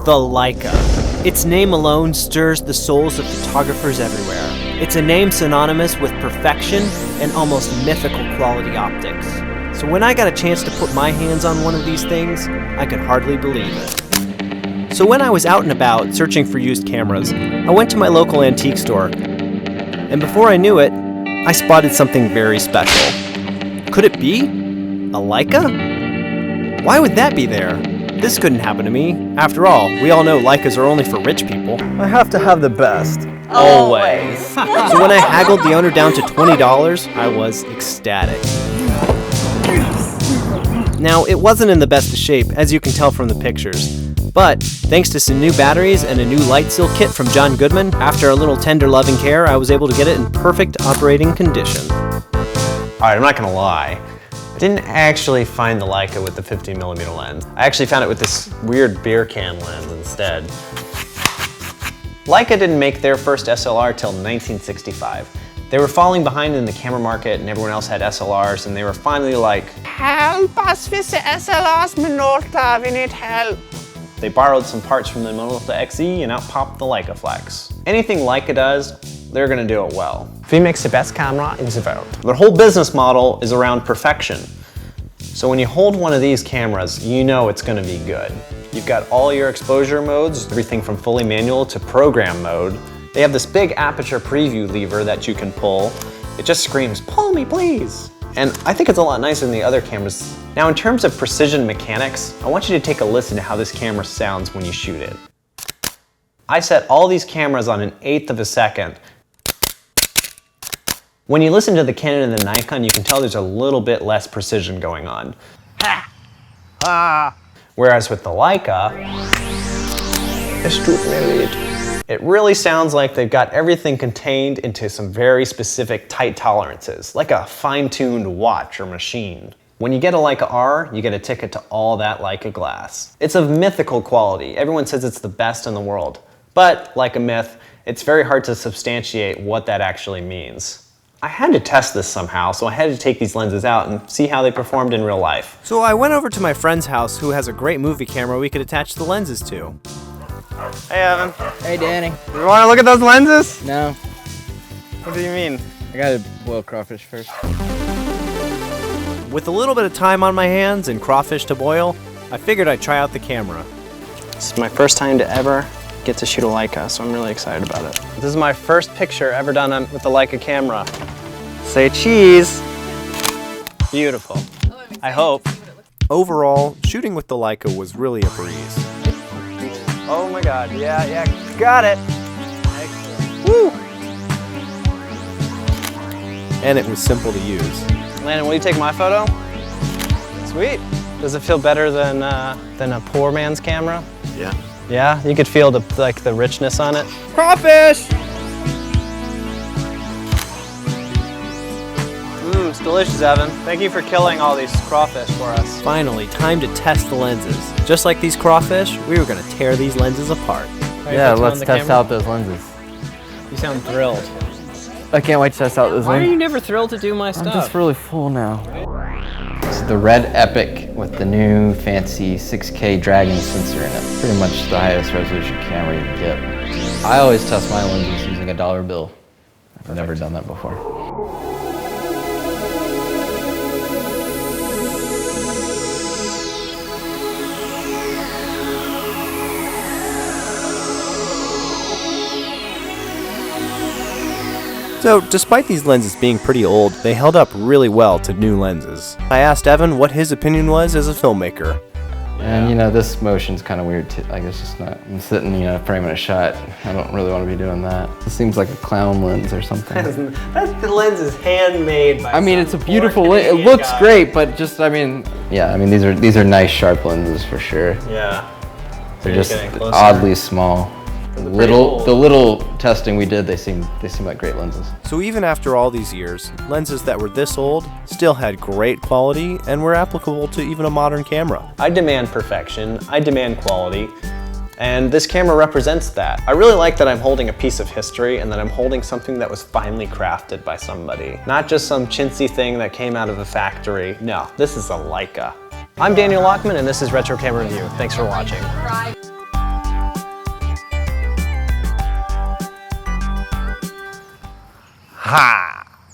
The Leica. Its name alone stirs the souls of photographers everywhere. It's a name synonymous with perfection and almost mythical quality optics. So when I got a chance to put my hands on one of these things, I could hardly believe it. So when I was out and about searching for used cameras, I went to my local antique store. And before I knew it, I spotted something very special. Could it be a Leica? Why would that be there? This couldn't happen to me. After all, we all know Leicas are only for rich people. I have to have the best. Always. So when I haggled the owner down to $20, I was ecstatic. Now, it wasn't in the best of shape, as you can tell from the pictures. But, thanks to some new batteries and a new light seal kit from John Goodman, after a little tender loving care, I was able to get it in perfect operating condition. Alright, I'm not gonna lie. I didn't actually find the Leica with the 50mm lens. I actually found it with this weird beer can lens instead. Leica didn't make their first SLR till 1965. They were falling behind in the camera market and everyone else had SLRs and they were finally like, help us with the SLRs, Minolta, we need help. They borrowed some parts from the Minolta XE and out popped the Leica Flex. Anything Leica does, they're gonna do it well. We make the best camera in the world. Their whole business model is around perfection. So when you hold one of these cameras, you know it's gonna be good. You've got all your exposure modes, everything from fully manual to program mode. They have this big aperture preview lever that you can pull. It just screams, pull me please. And I think it's a lot nicer than the other cameras. Now in terms of precision mechanics, I want you to take a listen to how this camera sounds when you shoot it. I set all these cameras on 1/8 of a second. When you listen to the Canon and the Nikon, you can tell there's a little bit less precision going on. Ha! Ah! Whereas with the Leica, it really sounds like they've got everything contained into some very specific tight tolerances, like a fine-tuned watch or machine. When you get a Leica R, you get a ticket to all that Leica glass. It's of mythical quality. Everyone says it's the best in the world. But, like a myth, it's very hard to substantiate what that actually means. I had to test this somehow, so I had to take these lenses out and see how they performed in real life. So I went over to my friend's house who has a great movie camera we could attach the lenses to. Hey Evan. Hey Danny. You want to look at those lenses? No. What do you mean? I gotta boil crawfish first. With a little bit of time on my hands and crawfish to boil, I figured I'd try out the camera. This is my first time to ever get to shoot a Leica, so I'm really excited about it. This is my first picture ever done with the Leica camera. Say cheese. Beautiful. I hope. Overall, shooting with the Leica was really a breeze. Oh my God, yeah, got it. Excellent. Woo! And it was simple to use. Landon, will you take my photo? Sweet. Does it feel better than a poor man's camera? Yeah. Yeah, you could feel the richness on it. Crawfish! It's delicious, Evan. Thank you for killing all these crawfish for us. Finally, time to test the lenses. Just like these crawfish, we were gonna tear these lenses apart. Yeah, let's test out those lenses. You sound thrilled. I can't wait to test out those lenses. Why are you never thrilled to do my stuff? I'm just really full now. This is the Red Epic with the new fancy 6K Dragon sensor in it. Pretty much the highest resolution camera you can get. I always test my lenses using a dollar bill. I've never done that before. So, despite these lenses being pretty old, they held up really well to new lenses. I asked Evan what his opinion was as a filmmaker. And you know, this motion's kind of weird too. Like it's just not, I'm sitting, framing a shot. I don't really want to be doing that. It seems like a clown lens or something. The lens is handmade by it's a beautiful lens. It looks great, but just, these are nice sharp lenses for sure. Yeah. They're just oddly small. The little testing we did, they seem like great lenses. So even after all these years, lenses that were this old still had great quality and were applicable to even a modern camera. I demand perfection, I demand quality, and this camera represents that. I really like that I'm holding a piece of history and that I'm holding something that was finely crafted by somebody. Not just some chintzy thing that came out of a factory. No, this is a Leica. I'm Daniel Lockman and this is Retro Camera Review. Thanks for watching. Ha!